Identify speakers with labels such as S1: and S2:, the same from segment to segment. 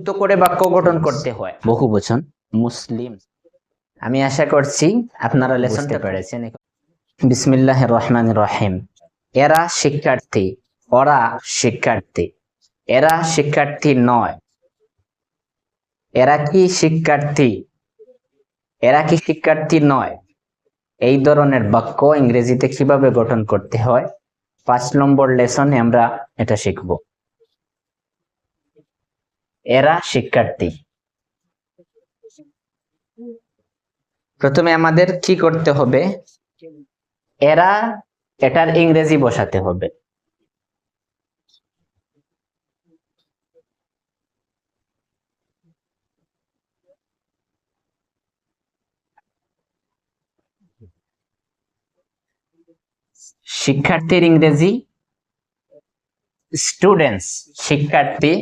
S1: তো করে বাক্য গঠন করতে হয় বহুবচন মুসলিম। আমি আশা করছি আপনারা লেসনটা পেরেছেন। বিসমিল্লাহির রহমানির রহিম। এরা শিক্ষার্থী, ওরা শিক্ষার্থী। এরা শিক্ষার্থী নয়। এরা কি শিক্ষার্থী? এরা কি শিক্ষার্থী নয়? এই ধরনের বাক্য ইংরেজিতে কিভাবে গঠন করতে হয় 5 নম্বর লেসনে আমরা এটা শিখব। এরা শিক্ষার্থী। প্রথমে আমাদের কি করতে হবে? এরা এটার ইংরেজি বসাতে হবে। শিক্ষার্থীর ইংরেজি স্টুডেন্টস। শিক্ষার্থী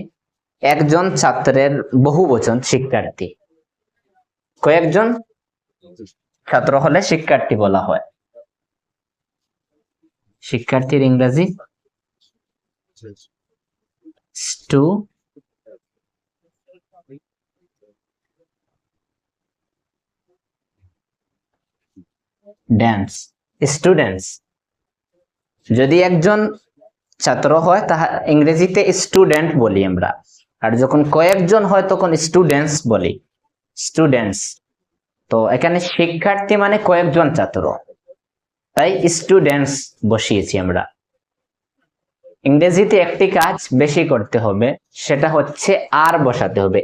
S1: একজন ছাত্রের বহুবচন শিক্ষার্থী। কয়েকজন ছাত্র হলে শিক্ষার্থী বলা হয়। শিক্ষার্থীর ইংরেজি স্টুডেন্টস। যদি একজন ছাত্র হয় তাহলে ইংরেজিতে স্টুডেন্ট বলি আমরা, আর যখন কয়েকজন হয় তখন স্টুডেন্টস বলি। স্টুডেন্টস। তো এখানে শিক্ষার্থী মানে কয়েকজন ছাত্র, তাই স্টুডেন্টস বসিয়েছি আমরা। ইংরেজিতে একটি কাজ বেশি করতে হবে, সেটা হচ্ছে আর বসাতে হবে।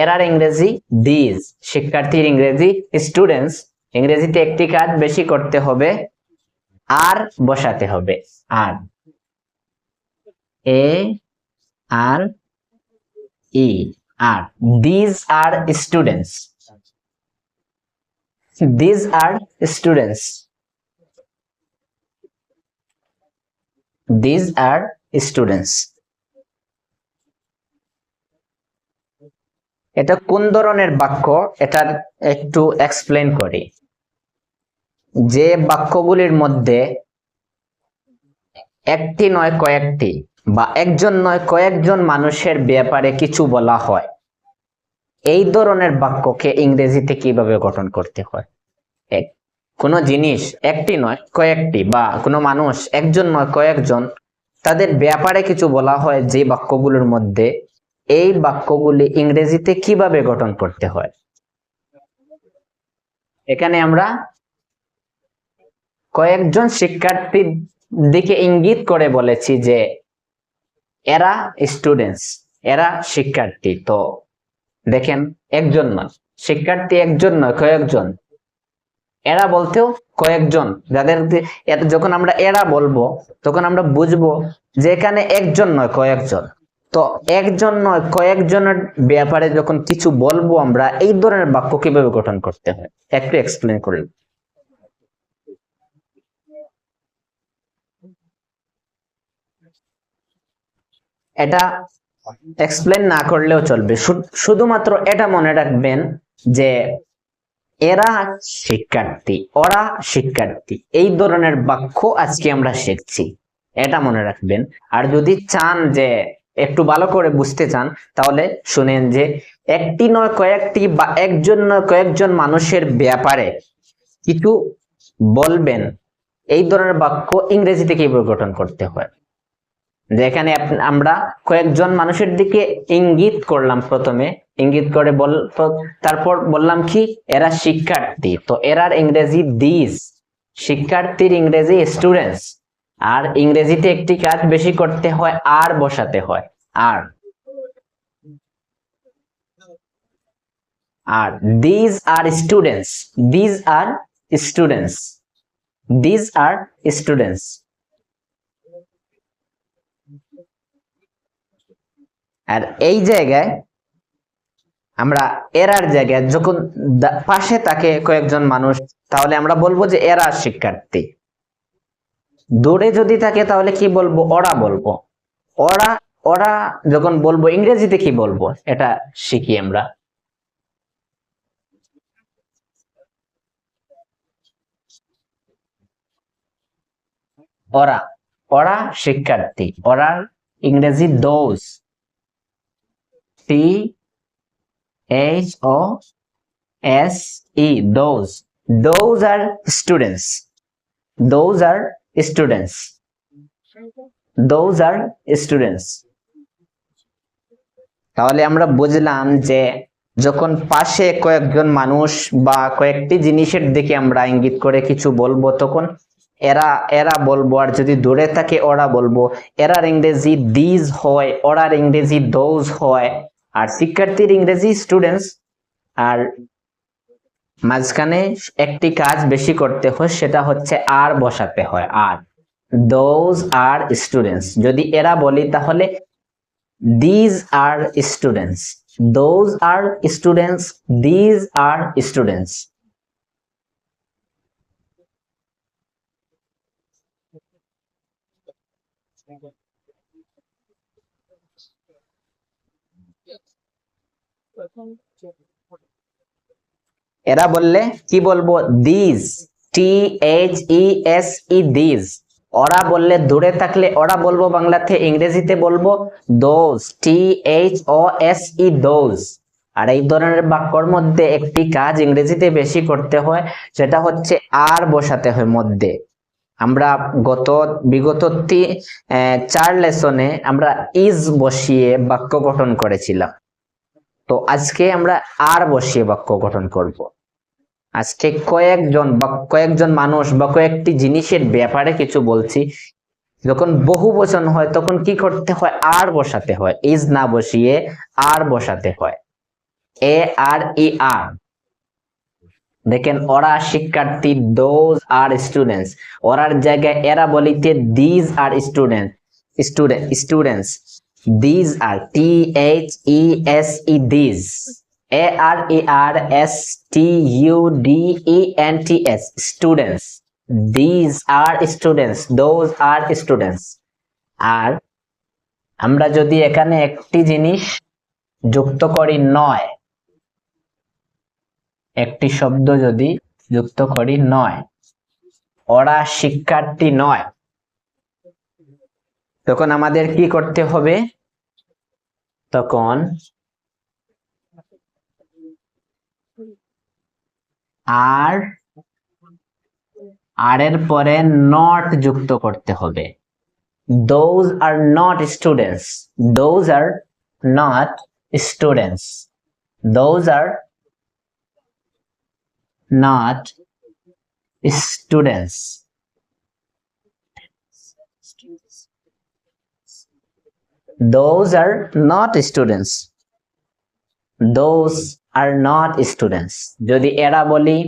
S1: এর ইংরেজি দিস। শিক্ষার্থীর ইংরেজি স্টুডেন্টস। ইংরেজিতে একটি কাজ বেশি করতে হবে, আর বসাতে হবে। আর এ আর ই আর। This are students. This are students. This are students. এটা কোন ধরনের বাক্য এটার একটু এক্সপ্লেন করি। যে বাক্যগুলির মধ্যে একটি নয় কয়েকটি বা একজন নয় কয়েকজন মানুষের ব্যাপারে কিছু বলা হয়, এই ধরনের বাক্যকে ইংরেজিতে কিভাবে গঠন করতে হয়। কোনো জিনিস একটি নয় কয়েকটি বা কোনো মানুষ একজন নয় কয়েকজন, তাদের ব্যাপারে কিছু বলা হয় যে বাক্যগুলোর মধ্যে, এই বাক্যগুলি ইংরেজিতে কিভাবে গঠন করতে হয়। এখানে আমরা কয়েকজন শিক্ষার্থীর দিকে ইঙ্গিত করে বলেছি যে এরা স্টুডেন্টস, এরা শিক্ষার্থী। তো দেখেন একজন নয় শিক্ষার্থী, একজন নয় কয়েকজন। এরা বলতেও কয়েকজন, যাদের যখন আমরা এরা বলবো তখন আমরা বুঝবো যে এখানে একজন নয় কয়েকজন। তো একজন নয় কয়েকজনের ব্যাপারে যখন কিছু বলবো আমরা, এই ধরনের বাক্য কিভাবে গঠন করতে হয় একটু এক্সপ্লেন করি। এটা এক্সপ্লেন না করলেও চলবে, শুধুমাত্র এটা মনে রাখবেন যে এরা শিক্ষার্থী, ওরা শিক্ষার্থী, এই ধরনের বাক্য আজকে আমরা শিখছি, এটা মনে রাখবেন। আর যদি চান যে একটু ভালো করে বুঝতে চান তাহলে শুনেন যে একটি নয় কয়েকটি বা একজন নয় কয়েকজন মানুষের ব্যাপারে কিছু বলবেন, এই ধরনের বাক্য ইংরেজিতে কিভাবে গঠন করতে হয়। যেখানে আমরা কয়েকজন মানুষের দিকে ইঙ্গিত করলাম, প্রথমে ইঙ্গিত করে তারপর বললাম কি এরা শিক্ষার্থী, তো এরার ইংরেজি দিস। শিক্ষার্থীর ইংরেজি স্টুডেন্টস। আর ইংরেজিতে একটি কাজ বেশি করতে হয়, আর বসাতে হয়। আর আর this are students. This are students. This are students. আর এই জায়গায় আমরা এরার জায়গায় যখন পাশে থাকে কয়েকজন মানুষ, তাহলে আমরা বলবো যে এরা শিক্ষার্থী। দূরে যদি থাকে তাহলে কি বলবো? ওরা বলবো। ওরা ওরা যখন বলবো ইংরেজিতে কি বলবো এটা শিখি আমরা। ওরা ওরা শিক্ষার্থী, ওরার ইংরেজি those. THOSE, those are students, those are students, those are students। তাহলে আমরা বুঝলাম যে যখন পাশে কয়েকজন মানুষ বা কয়েকটি জিনিসের দিকে আমরা ইঙ্গিত করে কিছু বলবো তখন এরা এরা বলবো, আর যদি দূরে থাকে ওরা বলবো। এরার ইংরেজি দিজ হয়, ওরার ইংরেজি দোজ হয়, আর শিক্ষার্থীর ইংরেজি স্টুডেন্টস। আর মাঝখানে একটি কাজ বেশি করতে হয়, সেটা হচ্ছে আর বসাতে হয়, আর দোজ আর স্টুডেন্টস। যদি এরা বলি তাহলে these are students, those are students, these are students। এরা বললে কি বলবো? these, THESE, these। ওরা বললে দূরে থাকলে ওরা বলবো বাংলাতে, ইংরেজিতে বলবো those, THOSE, those। আর এই ধরনের বাক্যর মধ্যে একটি কাজ ইংরেজিতে বেশি করতে হয়, সেটা হচ্ছে আর বসাতে হয় মধ্যে। আমরা বিগত 4 লেসনে আমরা ইজ বসিয়ে বাক্য গঠন করেছিলাম, তো আজকে আমরা আর বসিয়ে বাক্য গঠন করব। আজকে কয়েকজন মানুষ বা কয়েকটি জিনিসের ব্যাপারে কিছু বলছি। যখন বহু বচন হয় তখন কি করতে হয়? আর বসাতে হয়, ইজ না বসিয়ে আর বসাতে হয়, ARER। দেখেন, ওরা শিক্ষার্থী, দোজ আর স্টুডেন্টস। ওরার জায়গায় এরা বলিতে these are students. These are THESE, these, ARERSTUDENTS, students. These are students, those are students. আর আমরা যদি এখানে একটি জিনিস যুক্ত করি নয়, একটি শব্দ যদি যুক্ত করি নয়, ওরা শিক্ষার্থী নয়, তখন আমাদের কি করতে হবে? তখন আর এর পরে নট যুক্ত করতে হবে। those are not students, those are not students, those are not students। those are not students, those are not students। যদি এরা বলি,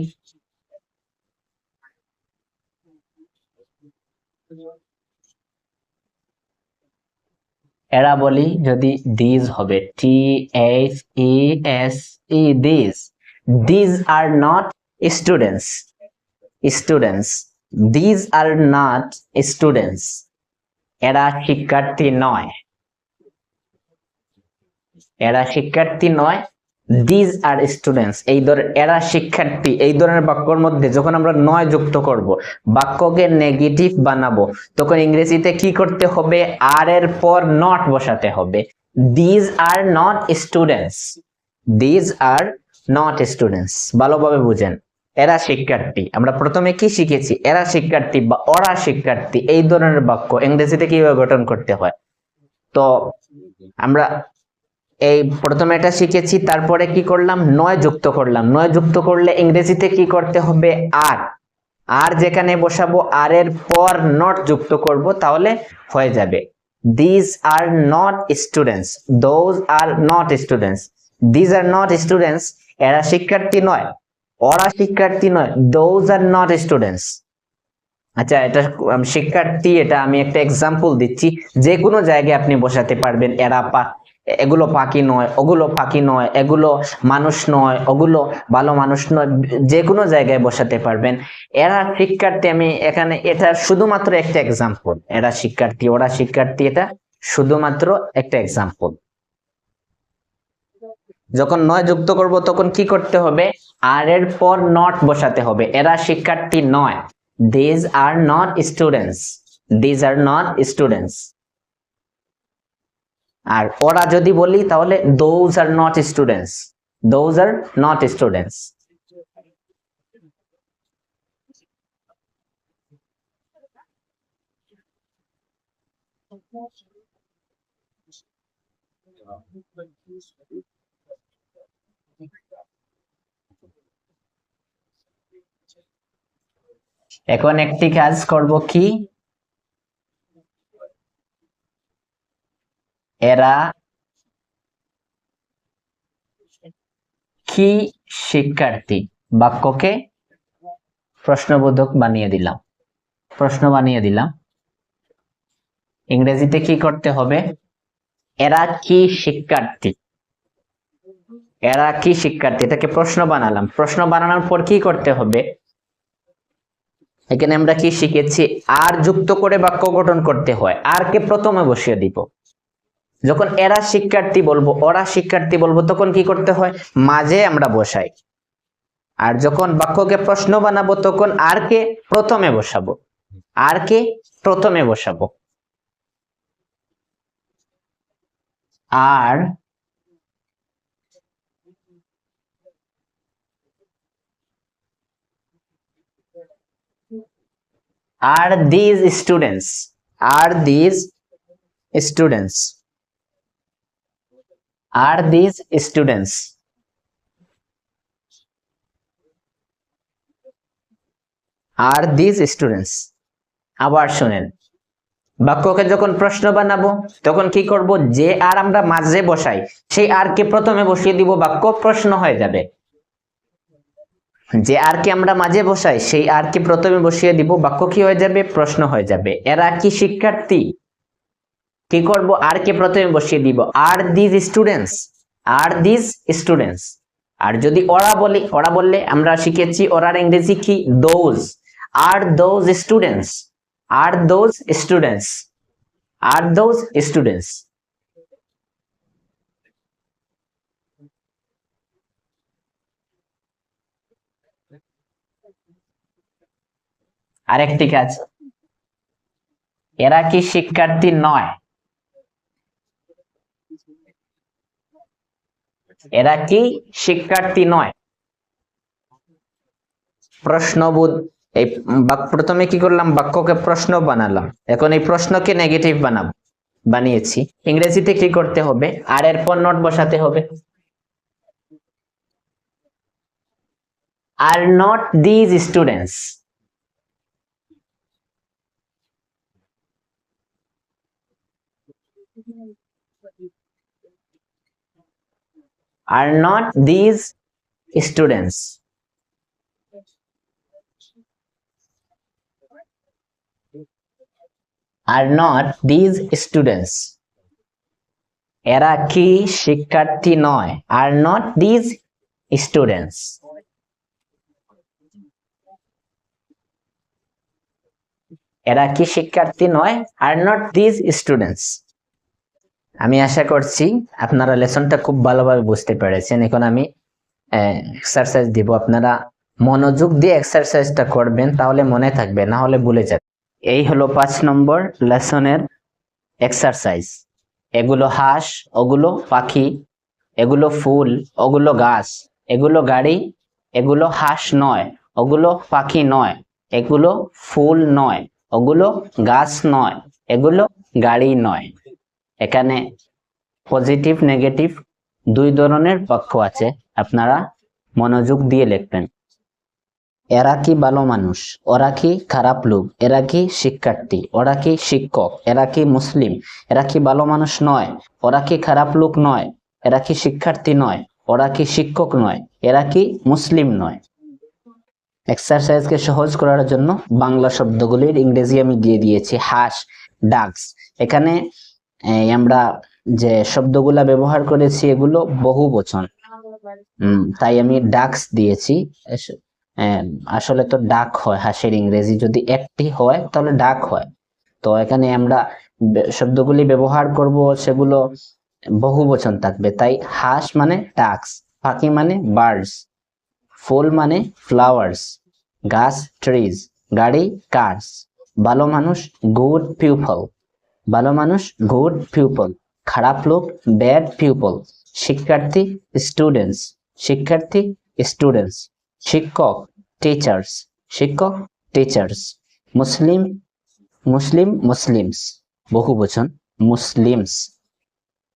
S1: এরা বলি যদি these হবে, THESE, these, these are not students, these are not students। এরা শিক্ষার্থী নয়, এরা শিক্ষার্থী নয়, these are students। এরা শিক্ষার্থী, এই ধরনের বাক্যর মধ্যে যখন আমরা নয় যুক্ত করব, বাক্যকে নেগেটিভ বানাবো, তখন ইংরেজিতে কি করতে হবে? আর এর পর নট বসাতে হবে। these are not students, these are not students। ভালোভাবে বুঝেন, এরা শিক্ষার্থী। আমরা প্রথমে কি শিখেছি? এরা শিক্ষার্থী বা ওরা শিক্ষার্থী, এই ধরনের বাক্য ইংরেজিতে কিভাবে গঠন করতে হয়। তো আমরা এই প্রথমে এটা শিখেছি, তারপরে কি করলাম? নয় যুক্ত করলাম। নয় যুক্ত করলে ইংরেজিতে কি করতে হবে? আর যেখানে বসাবো, আর এর পর নট যুক্ত করব, তাহলে হয়ে যাবে these are not students, those are not students, these are not students। এরা শিক্ষার্থী নয়, ওরা শিক্ষার্থী নয়, those are not students। আচ্ছা, এটা শিক্ষার্থী, এটা আমি একটা এক্সাম্পল দিচ্ছি। যে কোনো জায়গায় আপনি বসাতে পারবেন। এগুলো পাখি নয়, ওগুলো পাখি নয়, এগুলো মানুষ নয়, ওগুলো ভালো মানুষ নয়, যে কোনো জায়গায় বসাতে পারবেন। এরা শিক্ষার্থী, আমি এখানে এটা শুধুমাত্র একটা এক্সাম্পল। এরা শিক্ষার্থী, ওরা শিক্ষার্থী, এটা শুধুমাত্র একটা এক্সাম্পল। যখন নয় যুক্ত করব তখন কি করতে হবে? আর এর পর নট বসাতে হবে। এরা শিক্ষার্থী নয়, these are not students, these are not students। আর ওরা যদি বলি তাহলে those are not students, those are not students. এখন একটি কাজ করব কি, এরা কি শিক্ষার্থী, বাক্যকে প্রশ্নবোধক বানিয়ে দিলাম, প্রশ্ন বানিয়ে দিলাম। ইংরেজিতে কি করতে হবে, এরা কি শিক্ষার্থী, এরা কি শিক্ষার্থী, এটাকে প্রশ্ন বানালাম। প্রশ্ন বানানোর পর কি করতে হবে, এখানে আমরা কি শিখেছি, আর যুক্ত করে বাক্য গঠন করতে হয়, আর কে প্রথমে বসিয়ে দিব। যখন এরা শিক্ষার্থী বলবো, ওরা শিক্ষার্থী বলবো, তখন কি করতে হয়, মাঝে আমরা বসাই। আর যখন বাক্যকে প্রশ্ন বানাবো তখন আর কে প্রথমে বসাবো, আর কে প্রথমে বসাবো। আর are these students, are these students, are these students, are these students। আবার শুনেন, বাক্যকে যখন প্রশ্ন বানাবো তখন কি করব, যে আর আমরা মাঝে বসাই সেই আর কে প্রথমে বসিয়ে দিব, বাক্য প্রশ্ন হয়ে যাবে। যে আর কে আমরা মাঝে বসাই সেই আর কে প্রথমে বসিয়ে দিব, বাক্য কি হয়ে যাবে, প্রশ্ন হয়ে যাবে। এরা কি শিক্ষার্থী, কি করব, আর কে প্রথমে বসিয়ে দিব, আর দিস স্টুডেন্টস, আর দিস স্টুডেন্টস। আর যদি ওরা বলি, ওরা বললে আমরা শিখেছি ওরার ইংরেজি কি, দোজ, আর দোজ স্টুডেন্টস, আর দোজ স্টুডেন্টস, আর দোজ স্টুডেন্টস। আরেকটি কাজ, এরা কি শিক্ষার্থী নয়, এরা কি শিক্ষার্থী নয়। প্রশ্নবোধ, এই প্রথমে কি করলাম, বাক্যকে প্রশ্ন বানালাম, এখন এই প্রশ্নকে নেগেটিভ বানাবো, বানিয়েছি। ইংরেজিতে কি করতে হবে, আর এর পর নট বসাতে হবে। Are not these students, are not these students, are not these students। এরা কি শিক্ষার্থী নয়, are not these students। এরা কি শিক্ষার্থী নয়, are not these students। আমি আশা করছি আপনারা লেসনটা খুব ভালোভাবে বুঝতে পেরেছেন। এখন আমি এক্সারসাইজ দিব, আপনারা মনোযোগ দিয়ে এক্সারসাইজটা করবেন, তাহলে মনে থাকবে, না হলে ভুলে যাবে। এই হলো 5 নম্বর লেসনের এক্সারসাইজ। এগুলো হাঁস, ওগুলো পাখি, এগুলো ফুল, ওগুলো গাছ, এগুলো গাড়ি, এগুলো হাঁস নয়, ওগুলো পাখি নয়, এগুলো ফুল নয়, ওগুলো গাছ নয়, এগুলো গাড়ি নয়। এখানে পজিটিভ নেগেটিভ দুই ধরনের বাক্য আছে, আপনারা মনোযোগ দিয়ে লিখবেন। এরা কি ভালো মানুষ, ওরা কি খারাপ লোক, এরা কি শিক্ষার্থী, ওরা কি শিক্ষক, এরা কি মুসলিম, এরা কি ভালো মানুষ নয়, ওরা কি খারাপ লোক নয়, এরা কি শিক্ষার্থী নয়, ওরা কি শিক্ষক নয়, এরা কি মুসলিম নয়। এক্সারসাইজকে সহজ করার জন্য বাংলা শব্দগুলির ইংরেজি আমি দিয়ে দিয়েছি, হাঁস, ডাকস। এখানে আমরা যে শব্দগুলা ব্যবহার করেছি এগুলো বহুবচন, তাই আমি ডাকস দিয়েছি। আসলে তো ডাক হয় হাঁসের ইংরেজি, যদি একটি হয় তাহলে ডাক হয়। তো এখানে আমরা শব্দগুলি ব্যবহার করব, সেগুলো বহুবচন থাকবে, তাই হাঁস মানে ডাকস, পাখি মানে বার্ডস, ফুল মানে ফ্লাওয়ার্স, গাছ ট্রিজ, গাড়ি কার্স, ভালো মানুষ গুড পিপল, ভালো মানুষ গুড পিপল, খারাপ লোক, ব্যাড পিপল। শিক্ষার্থী, স্টুডেন্টস। শিক্ষার্থী, স্টুডেন্টস। শিক্ষক, টিচার্স। শিক্ষক, টিচার্স। মুসলিম, মুসলিম, মুসলিমস। বহুবচন, মুসলিমস।